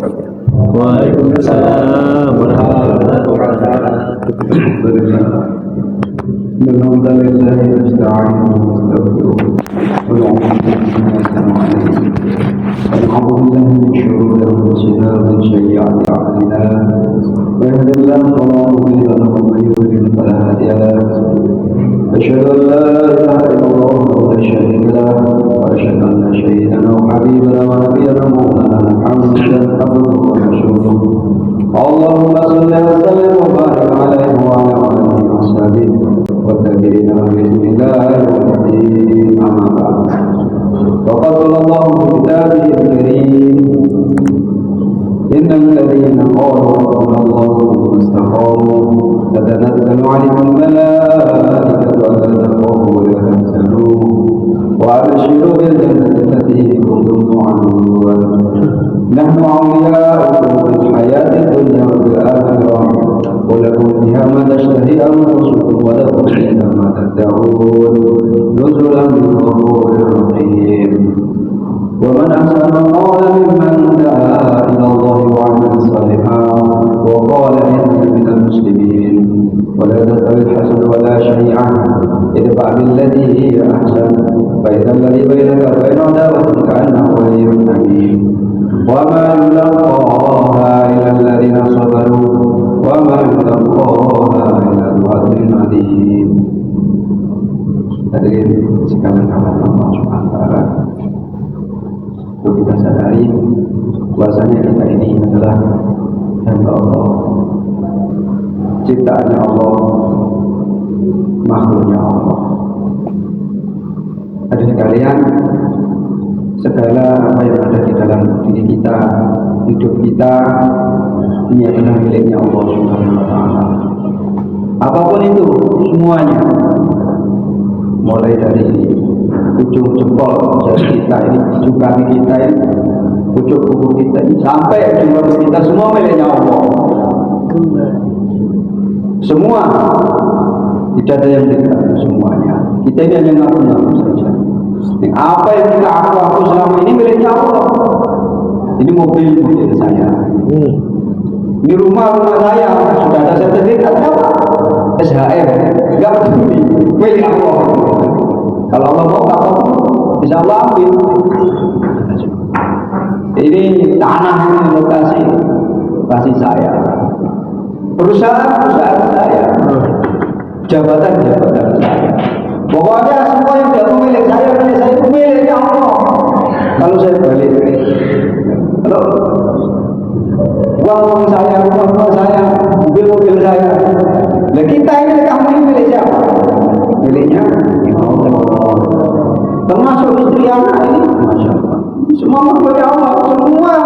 Waalaikumsalam warahmatullahi wabarakatuh. أشهد أن لا إله إلا الله وحده لا شريك له وأشهد أن سيدنا وحبيبنا ونبينا مولانا محمدا عبده ورسوله اللهم صل وسلم وبارك عليه وعلى آله وصحبه والتابعين بإذن الله يوم الدين أما بعد وقد قال الله في كتابه الكريم إن الذين قالوا ربنا الله ثم استقاموا تتنزل عليهم الملائكة ألا تخافوا ولا تحزنوا وأبشروا بالجنة التي كنتم توعدون نحن أولياؤكم في الحياة الدنيا وفي الآخرة ولكم فيها ما تشتهي أنفسكم ولكم فيها ما تدعون نزلا من غفور رحيم ومن أحسن قولا ممن دعا إلى الله وعمل صالحا وقال إنني من المسلمين ولا تستوي الحسن ولا شيئا ادفع بالتي هي أحسن فإذا الذي بينك وبين عداوة كأنه ولي حميم وما يلقاها إلا الذين صبروا وما يلقاها إلا ذو حظ عظيم. Hadirin sekalian Allah Subhanahu wa taala, kita sadari bahwasanya kita ini adalah hamba Allah, ciptaannya Allah, makhluknya Allah. Hadirin sekalian, segala apa yang ada di dalam diri kita, hidup kita, ini adalah miliknya Allah Subhanahu wa taala. Apapun itu, semuanya, mulai dari ujung jempol jari kita ini, ujung kaki kita ini, ujung kuku kita ini, sampai ujung rambut kita, semua miliknya Allah. Semua, tidak ada yang dekat, semuanya. Kita ini hanya ngaku-ngaku saja. Apa yang kita aku selama ini miliknya Allah. Ini mobil saya, ini rumah saya, sudah ada sertifikatnya, SHM, enggak peduli, milik Allah. Kalau Allah mau tak mau, bisa Allah ambil. Ini tanah, ini lokasi saya, perusahaan saya, jabatan saya. Pokoknya semua yang jatuh milik saya itu miliknya Allah. Kalau saya balik, kalau uang saya, rumah saya, mobil saya, nah kita ini kamu ini milik siapa? Miliknya Allah. Termasuk istri anak ini, masya Allah. Semua miliknya Allah, semua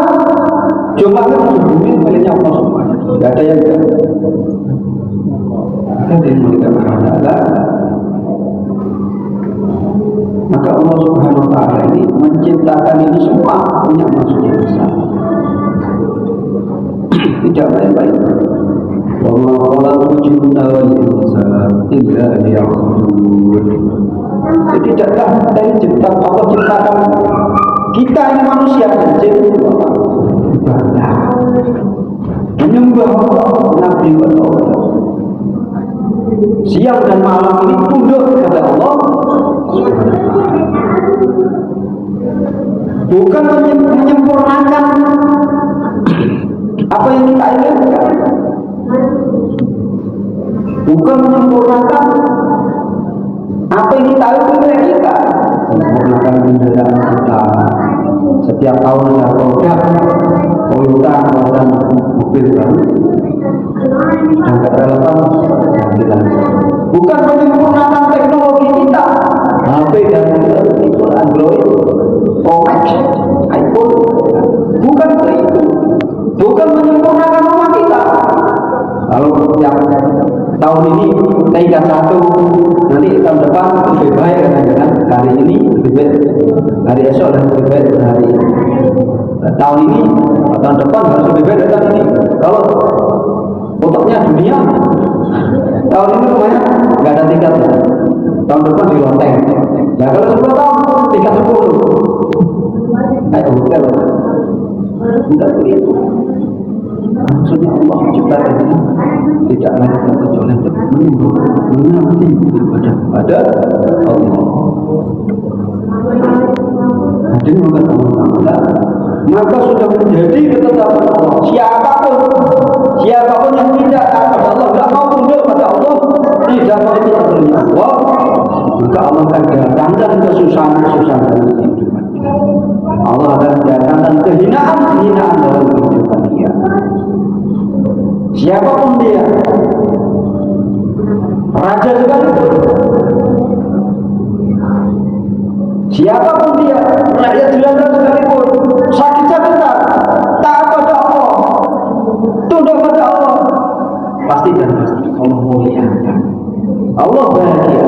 jumlahnya bumi miliknya Allah semuanya. Tidak ada yang tidak. Kita dimulai Allah. Maka Allah Subhanahu wa taala ini menciptakan ini semua punya maksud yang besar. Tidak baik-baik. Wa ma khalaqtul jinna wal insa illa liya'budun. Tidakkah dari ciptaan Allah ciptakan kita ini manusia jin itu apa? Ibadah. Menyembah Allah, nabi Allah. Siang dan malam ini tunduk kepada Allah. Bukan menyempurnakan apa yang kita inginkan, bukan menyempurnakan apa yang kita inginkan kita, menyempurnakan kendaraan kita. Setiap tahun ada produk Toyota mobil baru dan tidak relevan ganti lagi. Bukan menyempurnakan teknologi kita, HP dan itu Android, OS, iPhone, bukan itu. Bukan menyempurnakan rumah kita. Kalau yang tahun ini tingkat 1, nanti tahun depan lebih baik kan? Hari ini lebih baik, hari esok lebih baik dari hari ini. Tahun ini, tahun depan harus lebih baik dari tahun ini. Kalau untuknya dunia, tahun ini rumahnya nggak ada tingkatnya. Tahun depan di loteng. Nah kalau 10 tahun tingkat 10. Kayak hotel. Tidak begitu. Maksudnya Allah menciptakan ini tidak lain kecuali untuk mengabdi kepada Allah. Hadirin Allah, maka sudah menjadi ketetapan Allah. Siapapun yang tidak taat pada Allah, tidak mau tunduk pada Allah, tidak mau ikut perintah Allah, maka Allah akan datangkan kesusahan-kesusahan dalam kehidupan. Allah akan datangkan kehinaan dalam kehidupan dia. Siapapun dia, raja sekalipun, siapapun dia, rakyat jelata sekalipun, sakit-sakitan, taat pada Allah, tunduk pada Allah, pasti dan pasti Allah muliakan, Allah bahagia.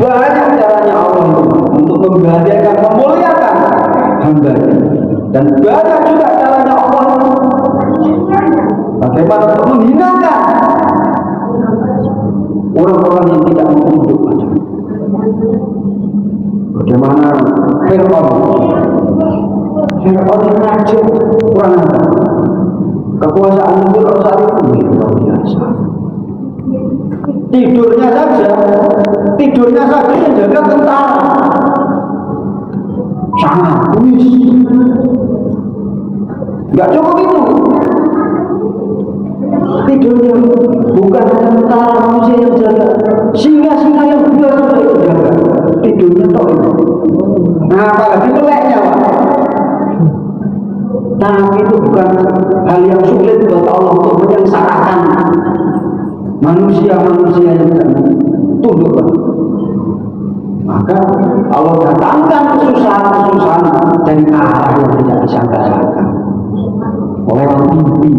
Banyak caranya Allah untuk membahagiakan, memuliakan hambanya, dan banyak juga caranya Allah bagaimana untuk menghinakan orang-orang yang tidak mau tunduk pada. Bagaimana Fir'aun yang raja kurang ajar. Kekuasaan Fir'aun saat itu luar biasa. Tidurnya saja menjaga tentara. Sangat kuis. Enggak cukup itu. Tidurnya bukan hanya tentara manusia yang jaga, singa-singa yang buas juga itu jaga. Tidurnya tok itu. Nah, apalagi meleknya, Pak. Tapi itu bukan hal yang sulit buat Allah untuk menyengsarakan manusia-manusia yang tidak tunduk. Maka Allah datangkan kesusahan-kesusahan dari arah yang tidak disangka-sangka. Lewat mimpi.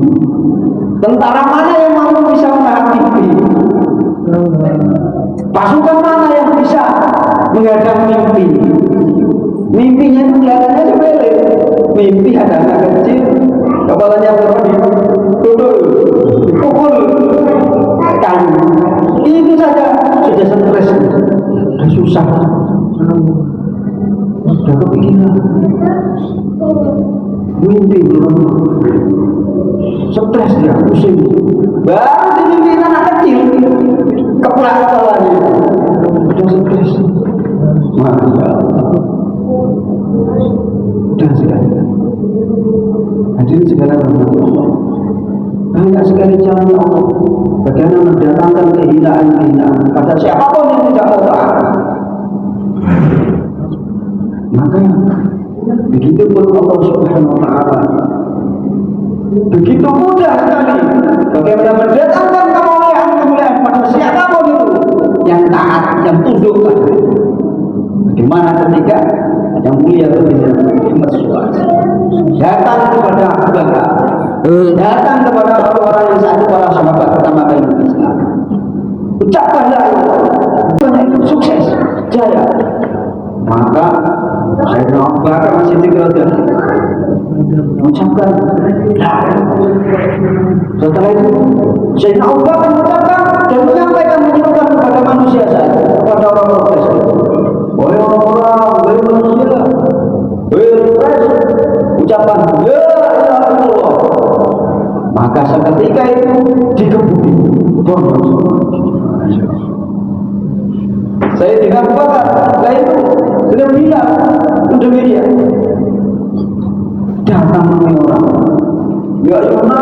Tentara mana yang mau bisa menahan mimpi? Pasukan mana yang bisa menghadang mimpi? Mimpinya itu kelihatannya sepele. Mimpi ada anak kecil, kepalanya dituduh, dipukul kayu. Itu saja sudah stres, sudah susah, sudah kepikiran. Mimpi belum stres dia, pusing. Baru dimimpiin anak kecil, keplak kepalanya, sudah stres. Masya Allah. Dan sekali hadirin segala rahmat Allah, banyak sekali caranya Allah bagaimana mendatangkan kehinaan pada siapapun yang tidak mau taat. Maka begitu pun Allah Subhanahu wa ta'ala begitu mudah sekali bagaimana mendatangkan kemuliaan pada siapapun itu yang taat, yang tunduk. Bagaimana ketika yang mulia berbeda Muhammad SAW datang kepada Abu Bakar, datang kepada orang-orang yang saat itu para sahabat pertama kali Islam, ucapkanlah banyak sukses, jaya. Maka Sayyidina Abu Bakar masih tinggal mengucapkan. Setelah itu Sayyidina Abu Bakar mengucapkan dan menyampaikan, menyerukan kepada manusia saja, kepada orang-orang tersebut. Wahai orang-orang, wahai manusia, wahai ucapan ya Allah. Maka seketika itu dikebuki bonus. Saya tidak Bakar, setelah itu sudah bilang untuk media datang orang. Ya Yunus,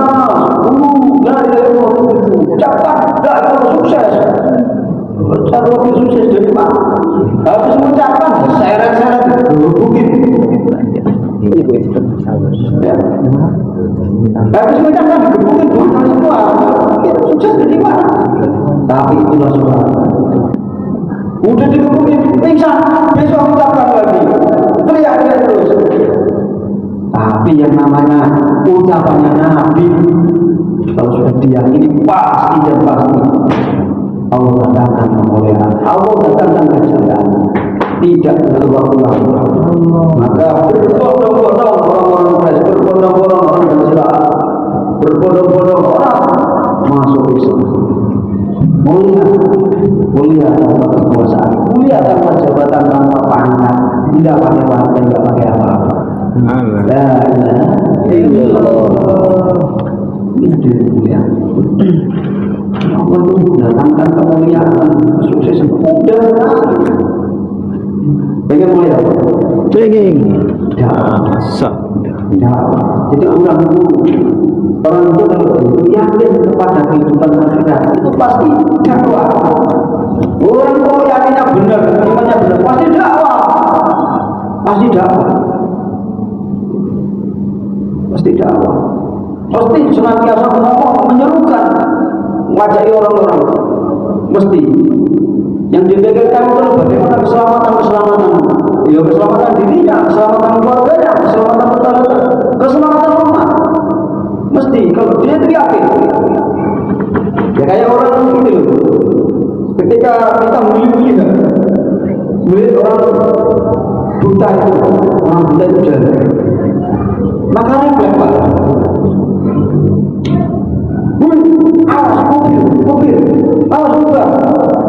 la ilaha illallah, ucapkan la ilaha sukses. Cara lebih sukses dari mana? Habis mengucapkan seret-seret bukit. Ya. Habis mengucapkan bukit bukan semua. Itu sukses dari mana? Tapi itulah suara. Udah dikebukin, pingsan, besok ucapkan lagi, teriak-teriak terus. Tapi yang namanya ucapannya Nabi, kalau sudah diyakini pasti dan pasti Allah datangkan kemuliaan, Allah datangkan kejayaan, tidak berulang-ulang. Maka berbondong-bondong orang-orang pres, berbondong-bondong orang Islam, berbondong-bondong orang masuk Islam. Mulia tanpa kekuasaan, mulia tanpa jabatan, tanpa pangkat, tidak pakai partai, tidak pakai apa-apa. La ilaha illallah. Itu ya. Allah itu mendatangkan kemuliaan, kesuksesan mudah sekali. Pengen mulia apa? Pengen. Dakwah. Jadi orang itu kalau yakin kepada kehidupan akhirat itu pasti dakwah. Orang kalau yakinnya benar, imannya benar, pasti dakwah. Pasti dakwah. Pasti dakwah. Pasti senantiasa ngomong, menyerukan, mengajak orang-orang. Mesti. Yang dipikirkan itu bagaimana keselamatan. Ya keselamatan dirinya, keselamatan keluarganya, keselamatan tetangga, keselamatan rumah. Mesti kalau dia itu yakin. Ya kayak orang ini loh. Ketika kita melihat orang buta itu jalan. Maka refleks Pak. Awas mobil, awas buka.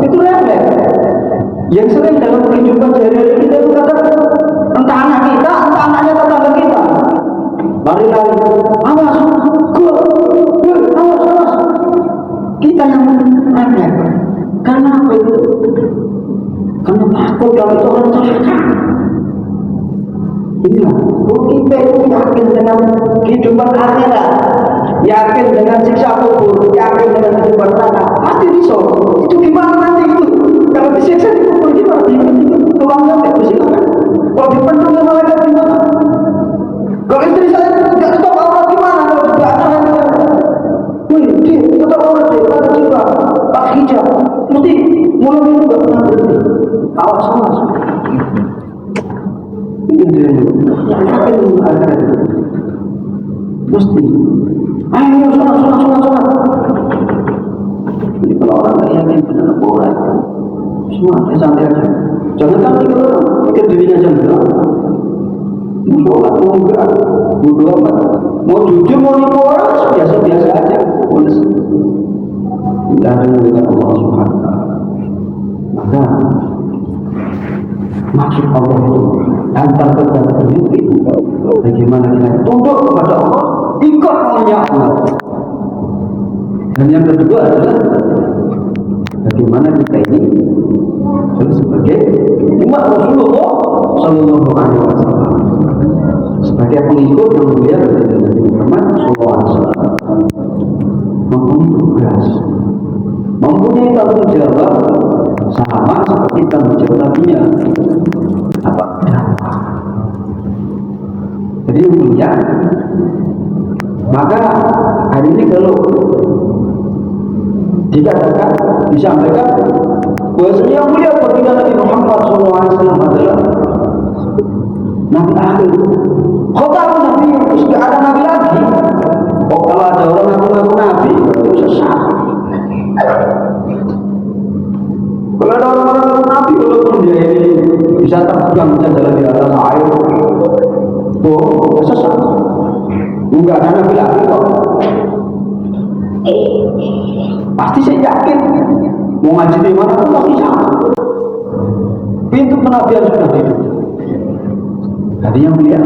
Itu refleks. Yang sering dalam kehidupan sehari-hari kita itu kadang entah anak kita, entah anaknya tetangga kita. Lari-lari, awas, awas. Kita yang refleks. Karena apa itu? Karena takut kalau itu orang celaka. Inilah, kalau kita itu yakin dengan kehidupan akhirat, yakin dengan siksa kubur, yakin dengan kehidupan neraka, pasti bisa. Itu gimana nanti itu? Kalau disiksa di kubur gimana? Tulangnya nggak bersilakan. Kalau dipendung sama mereka gimana? Kalau istri saya nggak tetap aurat gimana? Kalau juga anak-anak, dia tetap aurat dia, pakai jilbab, pakai hijab, mesti mulai itu nggak pernah berhenti. Awas. Yang yakin dengan akhirat mesti. Ayo sholat. Jadi kalau orang nggak yakin benar boleh. Semua santai aja. Jangan kan pikir dirinya aja enggak. Mau sholat mau enggak, bodo amat. Mau jujur mau nipu orang biasa aja. Boleh. Tidak ada dengan Allah Subhanahu Wa Taala. Maka maksud Allah itu antar kepada itu bagaimana kita tunduk kepada Allah, ikut maunya Allah. Dan yang kedua adalah bagaimana kita ini sebagai umat Rasulullah Sallallahu Alaihi Wasallam, sebagai pengikut yang mulia dari Nabi Muhammad Sallallahu Alaihi Wasallam, mempunyai tugas, mempunyai tanggung jawab sama seperti tanggung jawab Nabi-Nya. Apa? Jadi yang mulia, maka hari ini kalau dikatakan, disampaikan bahwasanya yang mulia bagi Nabi Muhammad SAW adalah Nabi akhir. Khotam Nabi, tidak ada Nabi lagi. Kalau ada orang ngaku-ngaku Nabi, itu sesat. Kalau ada orang-orang Nabi, walaupun dia ini bisa terbang, bisa jalan di atas air, sesat. Enggak ada Nabi lagi kok. Pasti saya yakin mau ngaji di mana pun pasti sama. Pintu kenabian sudah ditutup. Tadi yang melihat.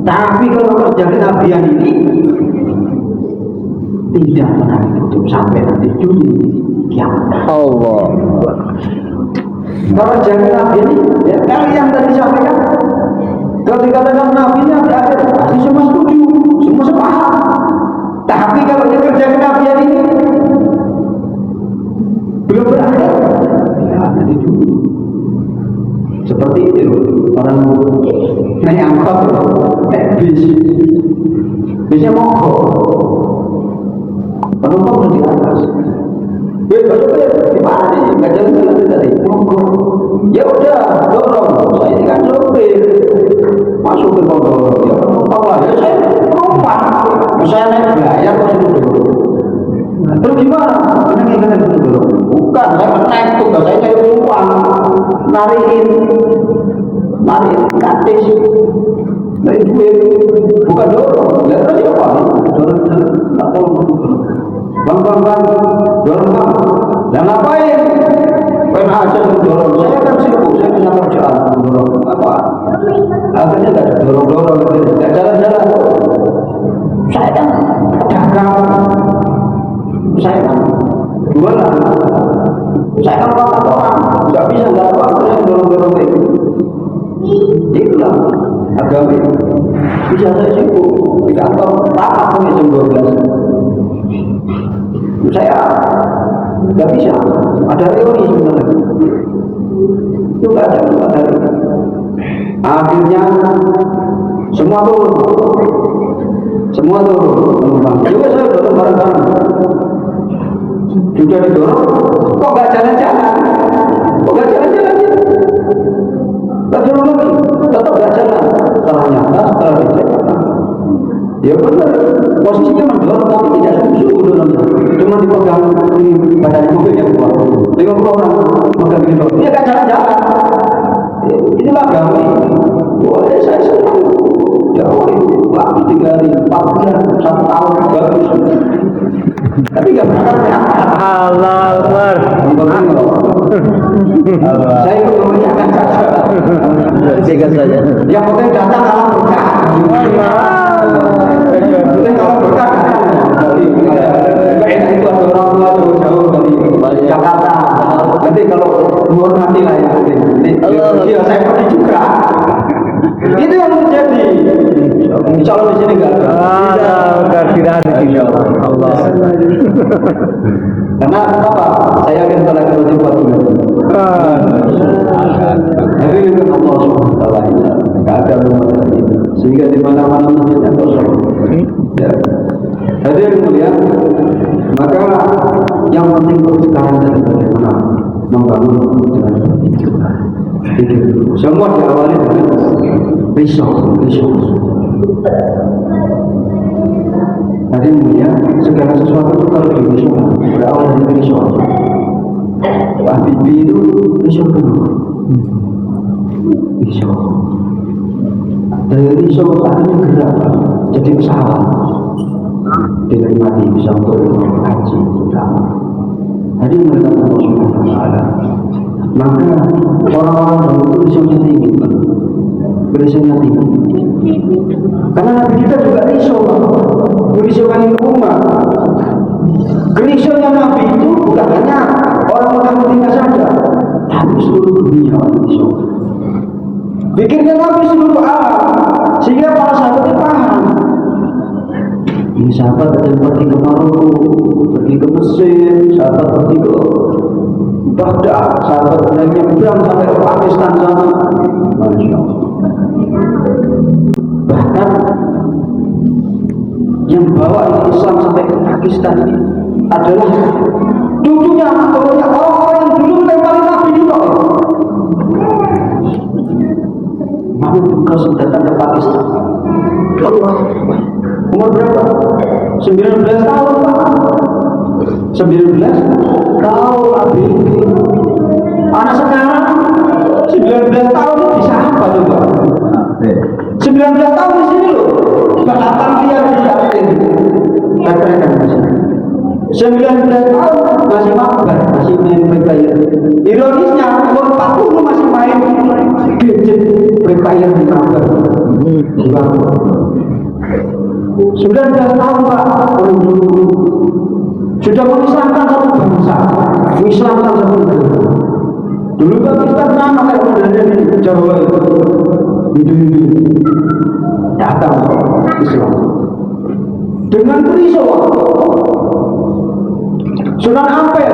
Tapi kalau terjadi kenabian ini tidak pernah ditutup sampai nanti dunia kiamat. Allah. Kalau jadi nabi ini, ya kalian tadi sampaikan. Kalau dikatakan nabi ini nabi akhir, pasti semua setuju, semua sepaham. Tapi kalau dia kerja kenabian ini belum berakhir, ya nanti dulu. Seperti itu orang naik angkot, naik bis, bisnya mogok, penumpang udah di atas. Di mana nih? Nggak jalan tadi. Mogok. Ya udah, dorong. Saya ini kan sopir, masuk ke dorong. Ya penumpang lah. Ya saya penumpang. Saya naik bayar kok itu dorong. Terus gimana? Gimana itu dorong? Bukan, saya naik tugas saya cari penumpang, narikin katis, dari duit, bukan dorong. Ya terus siapa? Dorong, tak tolong bang, dorong bang. Dan ngapain? Pengen aja dorong. Saya kan sibuk, saya punya kerjaan dorong apa? Akhirnya nggak ada dorong-dorong, nggak jalan-jalan. Saya kan pedagang, saya kan jualan, saya kan orang, nggak bisa nggak ada waktu yang dorong-dorong itu. Itulah agama. Bisa saya sibuk di kantor, tak sampai jam 12. Saya nggak bisa, ada reuni sebenarnya. Itu nggak ada reuni. Akhirnya semua turun. Juga saya dorong bareng-bareng. Sudah didorong, kok nggak jalan-jalan? Nggak dorong lagi, tetap nggak jalan. Setelah dicek, ya benar, posisinya mendorong tapi tidak sungguh-sungguh dorongnya. Cuma dipegang di badan mobil yang kuat. 50 orang pegang ini dorong, dia nggak jalan-jalan. Inilah agama. Boleh saya senang. Jauh waktu 3 hari, 4 bulan, 1 tahun bagus. Tapi nggak pernah Allah Akbar. Saya ikut mengerjakan saja. Sikat saja. Yang penting datang kalau berkah. Penting kalau berkah. Enak itu ada orang tua jauh-jauh dari Jakarta. Nanti kalau menghormati lah ya. Iya saya pergi juga. Itu yang terjadi. Insya Allah di sini nggak ada. Tidak ada insya Allah. Karena apa? Saya akan telah kerja 4 bulan. Tapi itu Allah Subhanahu Wa Taala nggak ada rumah lagi. Sehingga di mana-mana masjidnya kosong. Ya. Hadirin mulia, maka yang penting sekarang adalah bagaimana membangun dengan semua diawali dengan risau. Hadirin mulia, segala sesuatu itu kalau dirisau berawal dari risau. Pak Bibi itu risau dulu. Risau. Dari risau akhirnya gerak jadi pesawat. Dinikmati bisa untuk haji utama. Hari mereka Allah Subhanahu Wa Taala. Maka orang-orang dahulu itu risaunya tinggi, risaunya tinggi. Karena Nabi kita juga risaukan umat. Risaunya Nabi itu bukan hanya orang Mekah saja, tapi seluruh dunia risau. Pikirnya Nabi seluruh alam, sehingga para sahabat itu paham. Ini sahabat ada yang pergi ke Maroko, pergi ke Mesir, sahabat pergi ke Baghdad, sahabat ada yang nyebrang sampai ke Pakistan sana. Masya Allah. Bahkan yang bawa Islam sampai ke Pakistan ini adalah cucunya atau orang-orang yang dulu melempari Nabi di bawah. Namun bekas datang ke Pakistan. Allah. Umur berapa? 19 tahun Pak. 19 tahun Abi. Anak sekarang 19 tahun bisa apa tuh Pak? 19 tahun di sini loh. Bahkan dia diyakin. Katakan masih. 19 tahun masih mabar, masih main Free Fire. Ironisnya umur 40 masih main gadget Free Fire di mabar. 19 tahun Pak, sudah mengislamkan satu bangsa, mengislamkan satu negara. Dulu Pakistan sama kayak modelnya di Jawa Hindu datang Islam dengan risau. Sunan Ampel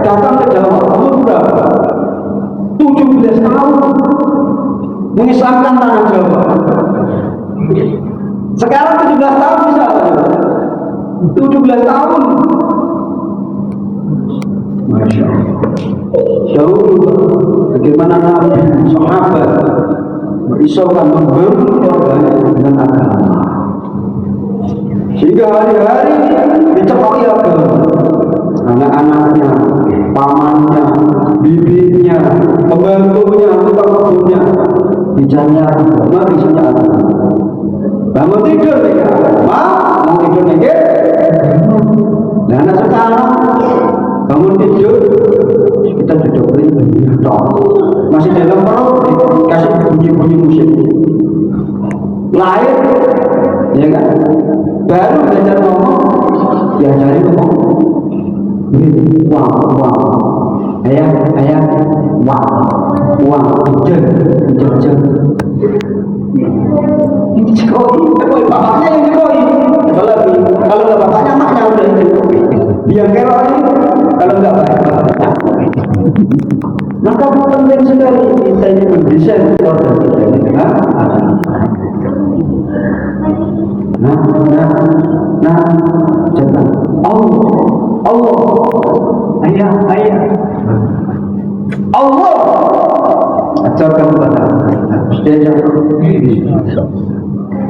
datang ke Jawa umur berapa? 17 tahun mengislamkan tanah Jawa. Sekarang 17 tahun bisa 17 tahun. Masya Allah. Dahulu bagaimana Nabi sahabat merisaukan membangun keluarganya dengan agama, sehingga hari-hari dicekoki agama. Anak-anaknya, pamannya, bibinya, pembantunya, tukang kebunnya bicaranya agama, isinya agama. Bangun tidur mereka, mau tidur mereka. Dan anak sekarang bangun tidur kita didoktrin dunia toh masih dalam perut kasih bunyi-bunyi musik. baru belajar ngomong, diajari ngomong. Uang. Ayah, uang, jen. Ini cekoi, bapaknya yang cekoi. Kalau nggak bapaknya, maknya udah itu. Yang kerok ini, kalau nggak baik, bapaknya. Maka penting sekali kita ini mendesain keluarga kita ini dengan jangan Allah, ayah, Allah, ajarkan kepada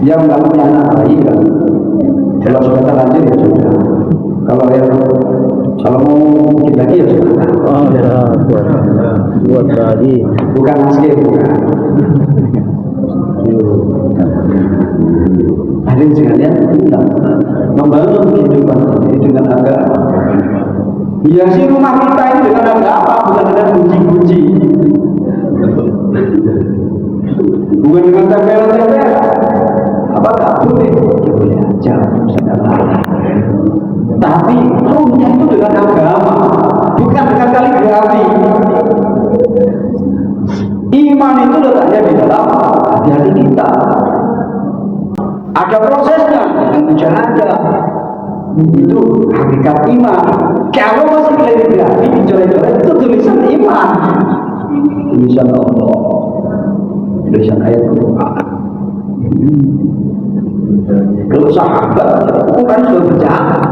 yang nggak punya anak bayi kan, kalau sudah terlanjur ya sudah. Kalau mau bikin lagi ya sudah. Oh ya, buat lagi. Bukan asli, bukan. Hadirin sekalian, kita membangun kehidupan ini dengan agama. Hiasi rumah kita ini dengan agama, bukan dengan kunci-kunci. Bukan dengan tempel-tempel. Apakah boleh? Ya boleh aja, saudara. Tapi ruhnya itu dengan agama, bukan dengan kaligrafi. Iman itu letaknya di dalam hati kita. Ada prosesnya dengan mujahadah. Itu hakikat iman. Kalau masih kaligrafi dicoret-coret itu tulisan iman. Tulisan Allah, tulisan ayat Al-Quran. Kalau sahabat, Quran sudah berjalan.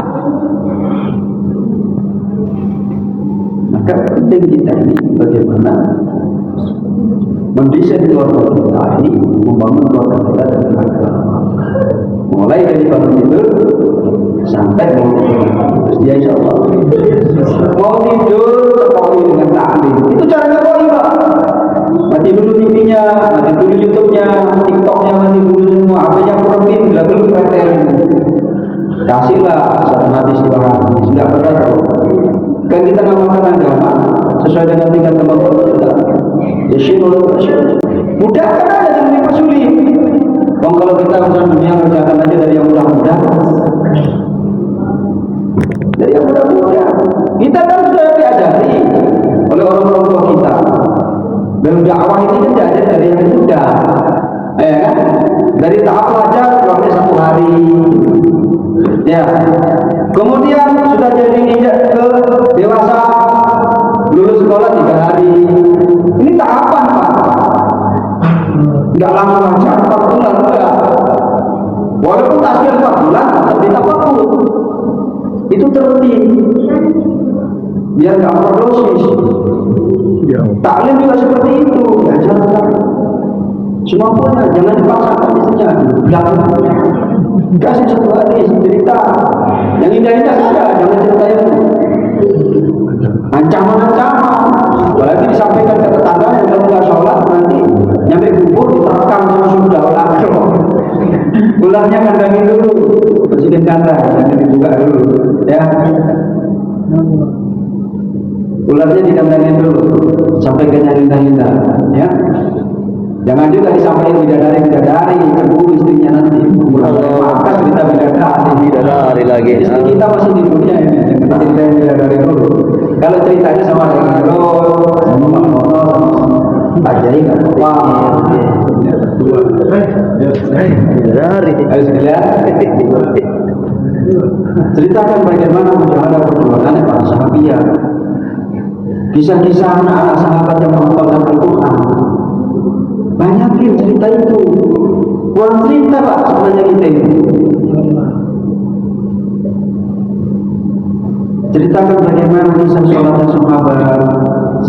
Maka penting kita ini bagaimana mendesain keluarga kita ini, membangun keluarga kita dengan agama. Mulai dari bangun tidur sampai mau tidur. Ya insya Allah. Mau tidur terpaksa dengan taklim. Itu caranya kok ini Pak. Mati dulu TV-nya, mati dulu YouTube-nya, TikTok-nya, mati dulu semua. Apa yang kurangin, bila dulu pretelin. Kasihlah satu hadis dua hadis, tidak perlu. Kan kita ngamalkan agama sesuai dengan tingkat kemampuan kita. Mudah kan ada yang dipersulit. Kalau kita urusan dunia kerjakan aja dari yang mudah-mudah. Dari yang mudah-mudah. Kita kan sudah diajari oleh orang-orang tua kita. Dan dakwah ini kan diajar dari yang mudah. Ya kan? Dari tahap pelajar sampai 1 hari. Ya. Kemudian sudah jadi injak ke dewasa, lulus sekolah 3 hari. Ini tahapan Pak. Enggak langsung aja 4 bulan enggak. Walaupun tasbih 4 bulan tetap ditafakkur. Itu tertib. Biar enggak overdosis. Taklim juga seperti itu, diajarkan. Semampunya, jangan dipaksakan isinya. Kasih 1 hari cerita yang indah-indah saja, jangan cerita yang ancaman-ancaman. Apalagi disampaikan ke tetangga yang kalau nggak sholat nanti nyampe kubur diterkam sama sudah ularnya kandangin dulu, bersihin kandang, jangan dibuka dulu, ya. Ularnya dikandangin dulu sampai ke indah-indah, ya. Jangan juga disampaikan bidadari, ibu istrinya nanti. Maka cerita bidadari lagi. Istri kita masih di dunia ini. Kita cerita bidadari dulu. Kalau ceritanya sama sama Mono, Pak Jai nggak apa. Bidadari. Harus dilihat. Ceritakan bagaimana mujahadah perjuangannya para sahabat. Kisah-kisah anak-anak sahabat yang menghafalkan Al-Quran. Banyakin cerita itu. Kurang cerita Pak sebenarnya kita ini. Ceritakan bagaimana kisah sholatnya sahabat,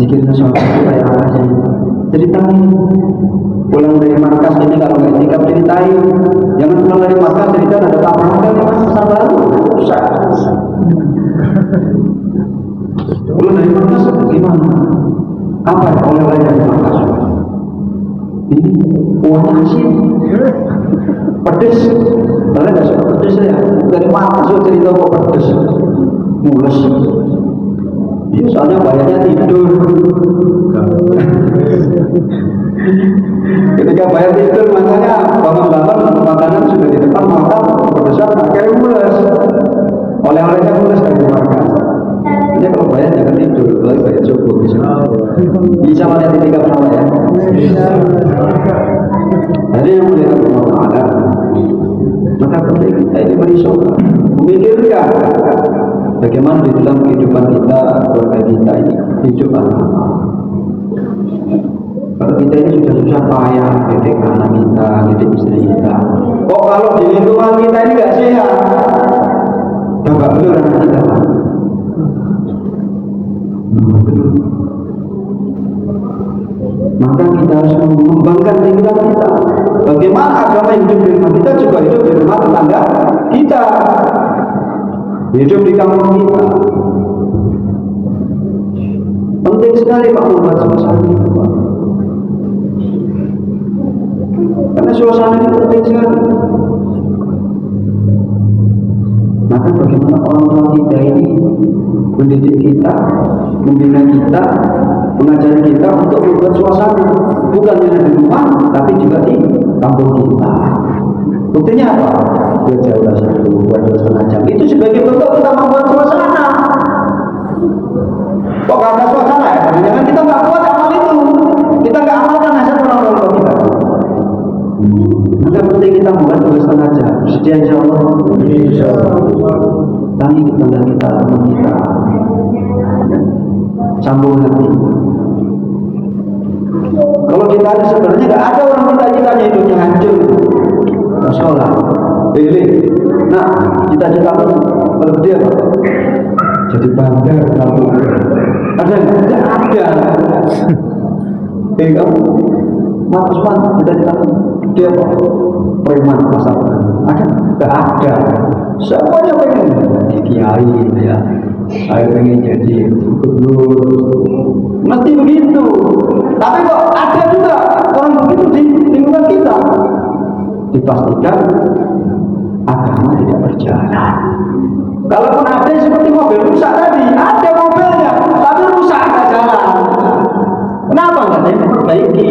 zikirnya sahabat kita yang ada. Ceritain. Pulang dari markas ini kalau nggak itikaf ceritain. Jangan pulang dari markas cerita ada tabrakan yang besar baru. Susah. Pulang dari markas gimana? Apa oleh-oleh dari markas? Ini uangnya asin, pedes, karena nggak suka pedes ya. Dari mana sudah cerita kok pedes, mules. Ya, soalnya bayarnya tidur. Ketika bayar tidur makanya bangun-bangun makanan sudah di depan makan berdesak akhirnya mules. Oleh-olehnya mules dari makan. Ini kalau bayar jangan tidur, kalau bayar cukup bisa melihat ketika berapa ya. Jadi yang melihat Allah Ta'ala, maka penting kita ini merisaukan, memikirkan bagaimana di dalam kehidupan kita, keluarga kita ini hidup agama. Kalau kita ini sudah susah payah didik anak kita, didik istri kita. Kok kalau di lingkungan kita ini gak sehat, gak belum anak kita. Maka kita harus mengembangkan pikiran kita. Bagaimana agama yang hidup di rumah kita juga hidup di rumah tetangga kita, hidup di kampung kita. Penting sekali Pak membuat suasana itu, Pak. Karena suasana itu penting sekali. Maka bagaimana orang tua kita ini mendidik kita, membina kita, mengajari kita untuk membuat suasana bukan hanya di rumah tapi juga di kampung kita. Buktinya apa? Berjauh satu, berjauh jam. Itu sebagai bentuk kita membuat suasana. Kok gak ada suasana ya? Jangan kita gak kuat amal itu. Kita gak amalkan nasihat orang tua kita. Maka penting kita membuat 2,5 jam. Sedia insya Allah. Tangi tetangga kita, teman kita. Sambung hati. Kalau kita ada sebenarnya nggak ada orang kita hidupnya hancur, sholat, pilih. Nah, cita-cita kalau dia jadi bangga kalau ada nggak ada. Kamu Mas cita-cita dia preman pasar ada nggak ada. Semuanya pengen jadi kiai ya. Saya pengen jadi gubernur, mesti begitu. Tapi kok ada juga orang begitu di lingkungan kita. Dipastikan agama tidak berjalan. Kalaupun ada seperti mobil rusak tadi, ada mobilnya, tapi rusak nggak jalan. Kenapa nggak ada yang memperbaiki?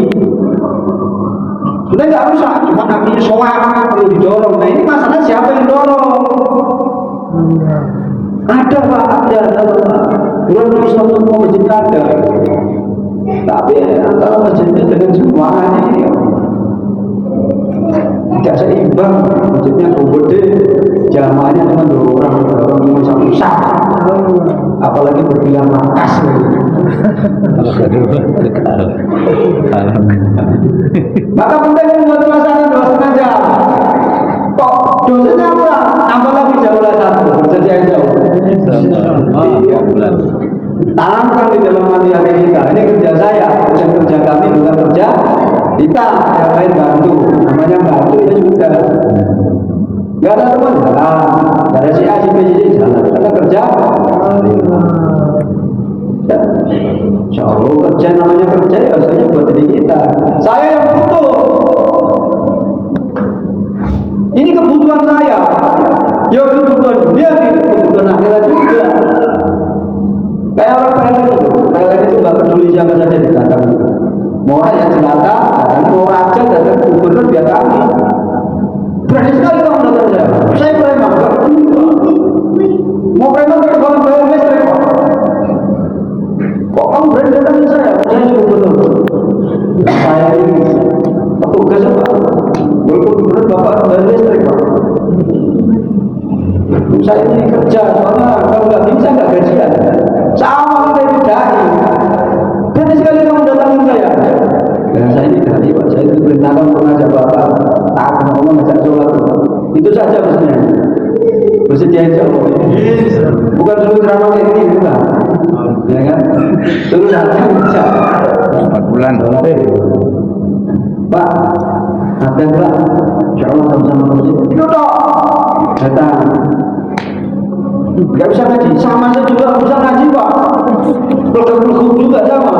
Sudah nggak rusak, cuma akhirnya soal perlu didorong. Nah ini masalah siapa yang dorong? Ada Pak, ada bulan Islam semua masjid ada. Tapi antara masjidnya dengan jemaahnya ini tidak seimbang. Masjidnya gede, jamaahnya cuma 2 orang cuma satu sah. Apalagi berbilang makas. Maka penting membuat suasana 2,5 jam. Kok dosanya apa? Tambah lagi jauh satu, bersedia jauh. Tanamkan di dalam hati kita. Ini kerja saya, bukan kerja kami, bukan kerja kita. Yang lain bantu, namanya bantu ya sudah. Gak ada teman jalan, gak ada si A, si B, si D jalan. Kita kerja. Insya Allah kerja namanya kerja ya harusnya buat diri kita. Saya yang butuh. Ini kebutuhan saya. Ya kebutuhan dia, kebutuhan akhirat juga. Kayak orang PLN itu nggak peduli siapa saja didatangi. Mau orang yang celaka, datangi. Mau raja, datangi. Gubernur didatangi. Berani sekali kamu datang saya. Saya preman, nggak peduli. Mau preman tapi kalau bayar listrik, kok kamu berani datang saya? Saya gubernur. Saya ini petugas apa? Walaupun gubernur bapak bayar listrik, Pak. Saya ini kerja, soalnya kalau nggak bisa nggak gajian. Sama kita itu dai. Berani sekali kamu datangin saya. Ya saya ini dai Pak, saya itu perintahkan untuk ngajak bapak. Tak ngomong ngajak sholat. Itu saja maksudnya. Bersedia insya Allah. Bukan suruh ceramah kayak gini, bukan. Ya kan? Suruh datang saja. 4 bulan. Pak, ada enggak? Insya Allah sama-sama masjid. Itu toh. Datang. Gak bisa ngaji, sama saya juga bisa ngaji Pak. Program juga sama.